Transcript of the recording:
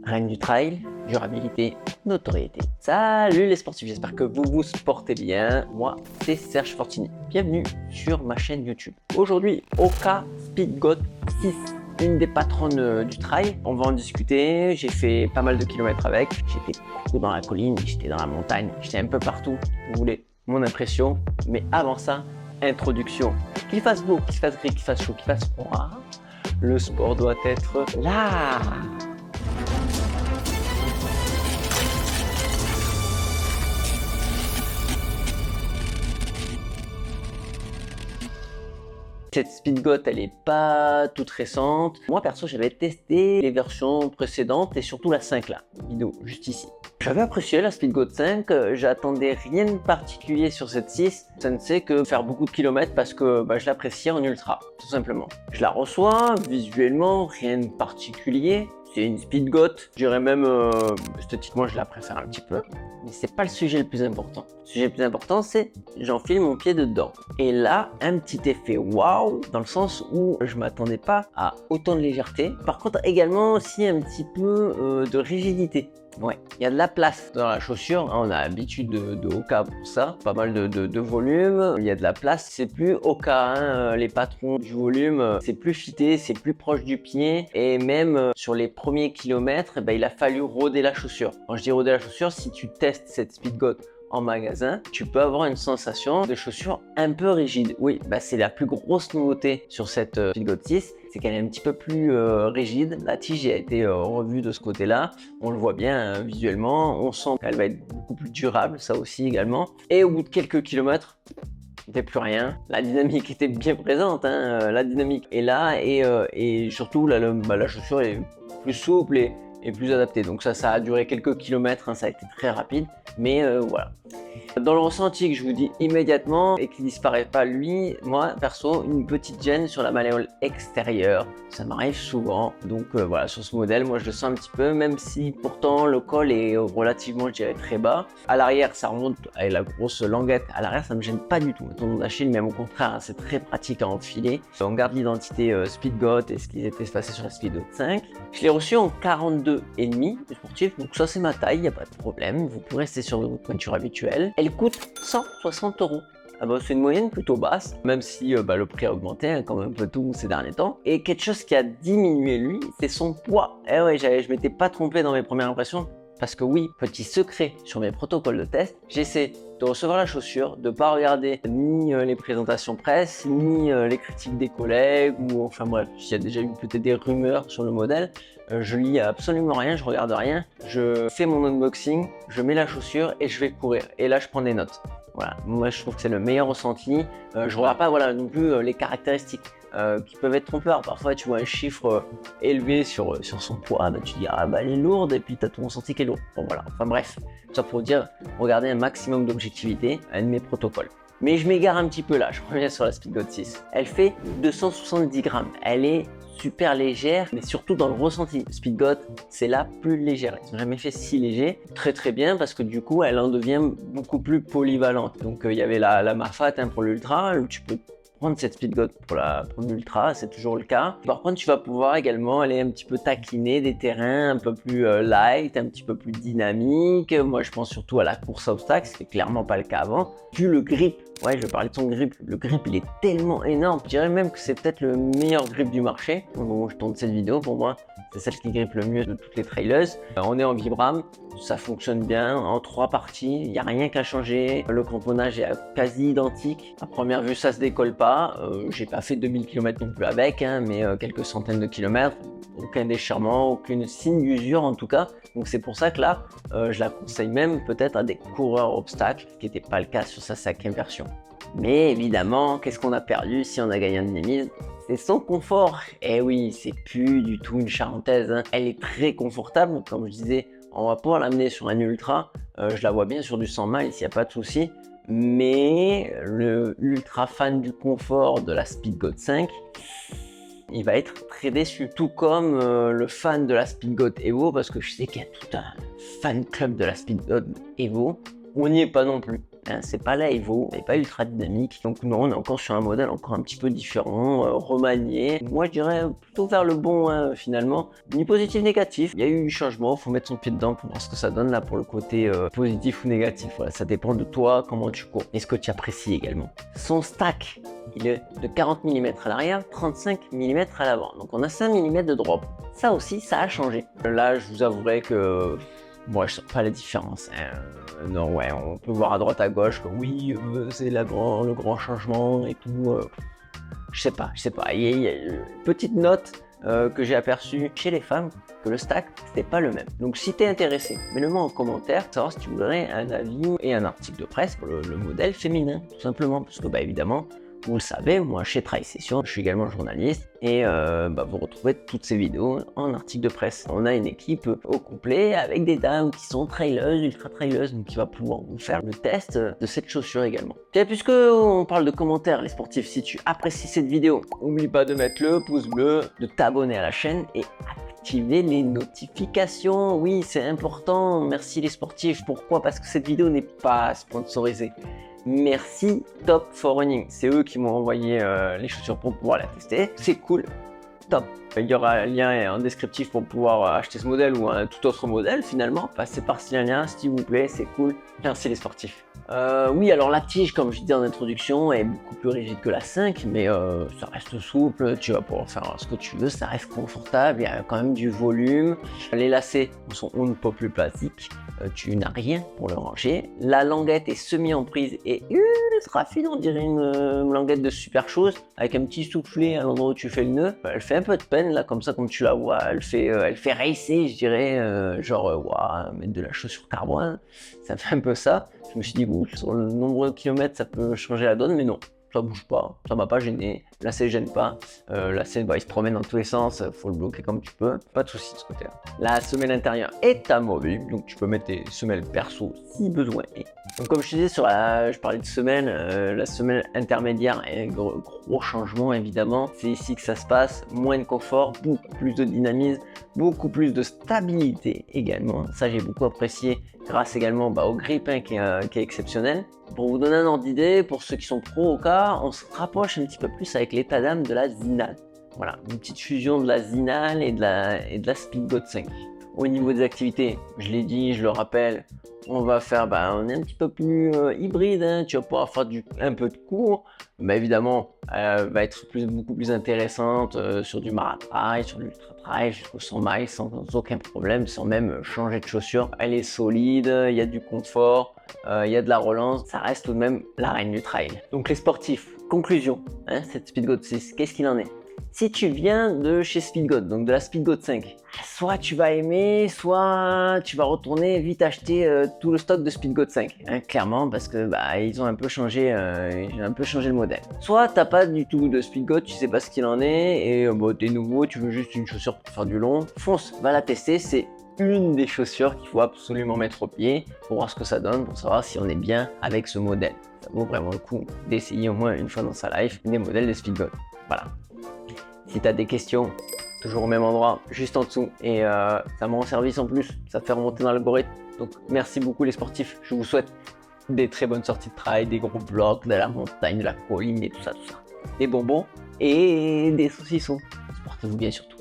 Règne du trail, durabilité, notoriété. Salut les sportifs, j'espère que vous vous portez bien. Moi, c'est Serge Fortini. Bienvenue sur ma chaîne YouTube. Aujourd'hui, Hoka Speedgoat 6, une des patronnes du trail. On va en discuter. J'ai fait pas mal de kilomètres avec. J'étais beaucoup dans la colline, j'étais dans la montagne, j'étais un peu partout. Vous voulez mon impression? Mais avant ça, introduction. Qu'il fasse beau, qu'il fasse gris, qu'il fasse chaud, qu'il fasse froid, le sport doit être là. Cette Speedgoat, elle est pas toute récente. Moi, perso, j'avais testé les versions précédentes et surtout la 5 là, vidéo juste ici. J'avais apprécié la Speedgoat 5, j'attendais rien de particulier sur cette 6. Ça ne sait que faire beaucoup de kilomètres parce que je l'appréciais en ultra, tout simplement. Je la reçois, visuellement, rien de particulier. C'est une Speedgoat, je dirais même esthétiquement je la préfère un petit peu, mais c'est pas le sujet le plus important. Le sujet le plus important c'est j'enfile mon pied dedans. Et là, un petit effet waouh, dans le sens où je m'attendais pas à autant de légèreté. Par contre également aussi un petit peu de rigidité. Ouais, il y a de la place dans la chaussure, on a l'habitude de Hoka pour ça, pas mal de volume, il y a de la place, c'est plus Hoka, hein, les patrons du volume, c'est plus fité, c'est plus proche du pied, et même sur les premiers kilomètres, il a fallu roder la chaussure. Quand je dis roder la chaussure, si tu testes cette Speedgoat en magasin, tu peux avoir une sensation de chaussure un peu rigide. Oui, c'est la plus grosse nouveauté sur cette Speedgoat 6, c'est qu'elle est un petit peu plus rigide. La tige a été revue de ce côté-là. On le voit bien hein, visuellement. On sent qu'elle va être beaucoup plus durable, ça aussi également. Et au bout de quelques kilomètres, c'était plus rien. La dynamique était bien présente. Hein. La dynamique est là et surtout la chaussure est plus souple et plus adaptée. Donc ça a duré quelques kilomètres. Hein, ça a été très rapide. Mais voilà. Dans le ressenti que je vous dis immédiatement et qui disparaît pas lui, moi perso une petite gêne sur la malléole extérieure, ça m'arrive souvent, donc voilà, sur ce modèle moi je le sens un petit peu, même si pourtant le col est relativement je dirais très bas. À l'arrière ça remonte avec la grosse languette, à l'arrière ça me gêne pas du tout, tendon d'Achille, même au contraire hein, c'est très pratique à enfiler. On garde l'identité Speedgoat et ce qui était passé sur la Speedgoat 5. Je l'ai reçu en 42,5 sportif, donc ça c'est ma taille, il n'y a pas de problème, vous pourrez rester sur votre pointure habituelle. Elle coûte 160 €. C'est une moyenne plutôt basse, même si le prix a augmenté hein, comme un peu tout ces derniers temps. Et quelque chose qui a diminué lui, c'est son poids. Eh ouais, je m'étais pas trompé dans mes premières impressions. Parce que oui, petit secret sur mes protocoles de test, j'essaie de recevoir la chaussure, de ne pas regarder ni les présentations presse, ni les critiques des collègues, ou enfin bref, s'il y a déjà eu peut-être des rumeurs sur le modèle, je lis absolument rien, je regarde rien, je fais mon unboxing, je mets la chaussure et je vais courir. Et là, je prends des notes. Voilà, moi je trouve que c'est le meilleur ressenti. Je regarde pas non plus les caractéristiques qui peuvent être trompeurs. Parfois tu vois un chiffre élevé sur son poids, tu dis elle est lourde et puis tu as ton ressenti qui est lourd. Bon voilà, enfin bref, ça pour dire, regardez un maximum d'objectivité, un de mes protocoles. Mais je m'égare un petit peu là, je reviens sur la Speedgoat 6. Elle fait 270 grammes, elle est super légère, mais surtout dans le ressenti. Speedgoat, c'est la plus légère. Ils n'ont jamais fait si léger. Très très bien parce que du coup, elle en devient beaucoup plus polyvalente. Donc il y avait la Mafat hein, pour l'ultra, où tu peux prendre cette Speedgoat pour l'ultra, c'est toujours le cas. Par contre, tu vas pouvoir également aller un petit peu taquiner des terrains un peu plus light, un petit peu plus dynamiques. Moi, je pense surtout à la course à obstacles, ce qui n'est clairement pas le cas avant. Vu le grip, ouais, je vais parler de son grip. Le grip, il est tellement énorme. Je dirais même que c'est peut-être le meilleur grip du marché. Au moment où je tourne cette vidéo, pour moi, c'est celle qui grippe le mieux de toutes les trailers. On est en Vibram, ça fonctionne bien en 3 parties. Il n'y a rien qu'à changer. Le cramponnage est quasi identique. À première vue, ça se décolle pas. J'ai pas fait 2000 km non plus avec, hein, mais quelques centaines de kilomètres. Aucun déchirement, aucune signe d'usure en tout cas. Donc c'est pour ça que là, je la conseille même peut-être à des coureurs obstacles, ce qui n'était pas le cas sur sa 5e version. Mais évidemment, qu'est-ce qu'on a perdu si on a gagné un demi-mise? C'est son confort. Eh oui, c'est plus du tout une charentaise. Hein. Elle est très confortable, comme je disais. On va pouvoir l'amener sur un ultra. Je la vois bien sur du 100 miles, il n'y a pas de souci. Mais le ultra fan du confort de la Speedgoat 5, il va être très déçu. Tout comme le fan de la Speedgoat Evo, parce que je sais qu'il y a tout un fan club de la Speedgoat Evo. On n'y est pas non plus. hein, c'est pas la Evo, elle n'est pas ultra dynamique. Donc non, on est encore sur un modèle encore un petit peu différent, remanié. Moi je dirais plutôt vers le bon hein, finalement. Ni positif, négatif. Il y a eu du changement, faut mettre son pied dedans pour voir ce que ça donne là pour le côté positif ou négatif. Voilà, ça dépend de toi, comment tu cours et ce que tu apprécies également. Son stack, il est de 40 mm à l'arrière, 35 mm à l'avant. Donc on a 5 mm de drop. Ça aussi, ça a changé. Là, je vous avouerai que moi, je sens pas la différence. Hein. Non, ouais, on peut voir à droite, à gauche que oui, c'est le grand changement et tout. Je sais pas. Il y a une petite note que j'ai aperçue chez les femmes que le stack, c'était pas le même. Donc si t'es intéressé, mets-le-moi en commentaire pour savoir si tu voudrais un avis et un article de presse pour le modèle féminin, tout simplement. Parce que, bah évidemment, vous le savez, moi chez TriSession, je suis également journaliste et vous retrouvez toutes ces vidéos en article de presse. On a une équipe au complet avec des dames qui sont traileuses, ultra traileuses, donc qui va pouvoir vous faire le test de cette chaussure également. Et puisque on parle de commentaires, les sportifs, si tu apprécies cette vidéo, n'oublie pas de mettre le pouce bleu, de t'abonner à la chaîne et activer les notifications. Oui, c'est important. Merci les sportifs. Pourquoi? Parce que cette vidéo n'est pas sponsorisée. Merci Top for Running, c'est eux qui m'ont envoyé les chaussures pour pouvoir la tester, c'est cool, top. Il y aura un lien en descriptif pour pouvoir acheter ce modèle ou un tout autre modèle finalement. Passez par ce lien, s'il vous plaît, c'est cool. Merci les sportifs. Oui, alors la tige, comme je disais en introduction, est beaucoup plus rigide que la 5, mais ça reste souple, tu vas pouvoir faire ce que tu veux, ça reste confortable, il y a quand même du volume. Les lacets sont on ne peut plus plastiques, tu n'as rien pour le ranger. La languette est semi-emprise et ultra fine, on dirait une languette de super chose, avec un petit soufflet à l'endroit où tu fais le nœud. Elle fait un peu de peine là, comme ça, comme tu la vois, elle fait racer, je dirais, genre, mettre de la chaussure carbone, ça fait un peu ça. Je me suis dit, bon, sur le nombre de kilomètres, ça peut changer la donne, mais non, ça bouge pas, ça m'a pas gêné, lacet gêne pas, lacet il se promène dans tous les sens, faut le bloquer comme tu peux, pas de soucis de ce côté-là. La semelle intérieure est amovible, donc tu peux mettre tes semelles perso si besoin est. Donc comme je te disais, je parlais de semelle, la semelle intermédiaire est un gros changement évidemment, c'est ici que ça se passe, moins de confort, beaucoup plus de dynamisme, beaucoup plus de stabilité également, ça j'ai beaucoup apprécié grâce également au grip qui est exceptionnel. Pour vous donner un ordre d'idée, pour ceux qui sont pros au cas, on se rapproche un petit peu plus avec l'état d'âme de la Zinal. Voilà, une petite fusion de la Zinal et de la Speedgoat 5. Au niveau des activités, je l'ai dit, je le rappelle, on va faire, on est un petit peu plus hybride, hein, tu vas pouvoir faire un peu de cours, mais évidemment, elle va être beaucoup plus intéressante sur du maratrail, sur l'ultra trail, jusqu'au 100 miles sans aucun problème, sans même changer de chaussure. Elle est solide, il y a du confort, il y a de la relance, ça reste tout de même la reine du trail. Donc les sportifs, conclusion, hein, cette Speedgoat 6, qu'est-ce qu'il en est? Si tu viens de chez Speedgoat, donc de la Speedgoat 5, soit tu vas aimer, soit tu vas retourner vite acheter tout le stock de Speedgoat 5, hein, clairement, parce que ils ont un peu changé, le modèle. Soit t'as pas du tout de Speedgoat, tu sais pas ce qu'il en est, et t'es nouveau, tu veux juste une chaussure pour faire du long, fonce, va la tester, c'est une des chaussures qu'il faut absolument mettre au pied pour voir ce que ça donne, pour savoir si on est bien avec ce modèle. Ça vaut vraiment le coup d'essayer au moins une fois dans sa life des modèles de Speedgoat. Voilà. Si tu as des questions, toujours au même endroit, juste en dessous. Et ça me rend service en plus, ça fait remonter dans l'algorithme. Donc merci beaucoup les sportifs, je vous souhaite des très bonnes sorties de trail, des gros blocs, de la montagne, de la colline et tout ça. Des bonbons et des saucissons. Portez-vous bien surtout.